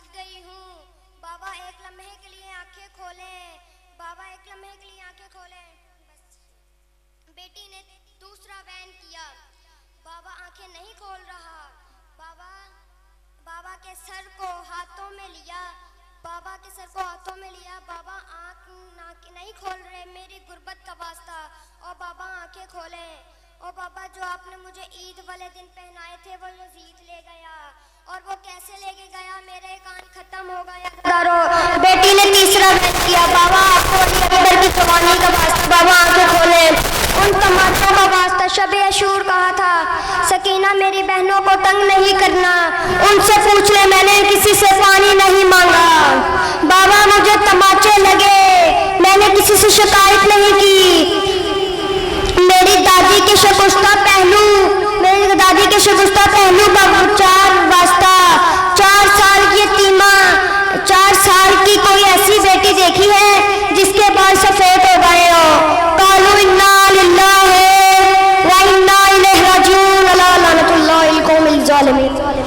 थक गई हूँ। बाबा एक लम्हे के लिए आंखें खोलें, बाबा एक लम्हे के लिए आंखें खोलें। बस बेटी ने दूसरा वैन किया। बाबा आंखें नहीं खोल रहा। बाबा के सर को हाथों में लिया, बाबा के सर को हाथों में लिया। बाबा आंख नहीं खोल रहे, मेरी गुर्बत का वास्ता। और बाबा आंखें खोले। और बाबा जो आपने मुझे ईद वाले दिन पहनाए थे वो यजीद ले गया। और वो कैसे लेके गया, मेरे कान खत्म हो गया। बेटी ने तीसरा वैन किया। बाबा आपको अकबर की जवानी का वास्ता, बाबा आंखें खोले। उन तमाचों का वास्ता शबे अशूर कहा था, सकीना मेरी बहनों को तंग नहीं करना, उनसे पूछ ले मैंने किसी से पानी नहीं मांगा। बाबा मुझे तमाचे लगे, मैंने किसी से शिकायत नहीं की। मेरी दादी के शगुफ्ता पहलू, मेरी दादी के शगुफ्ता पहलू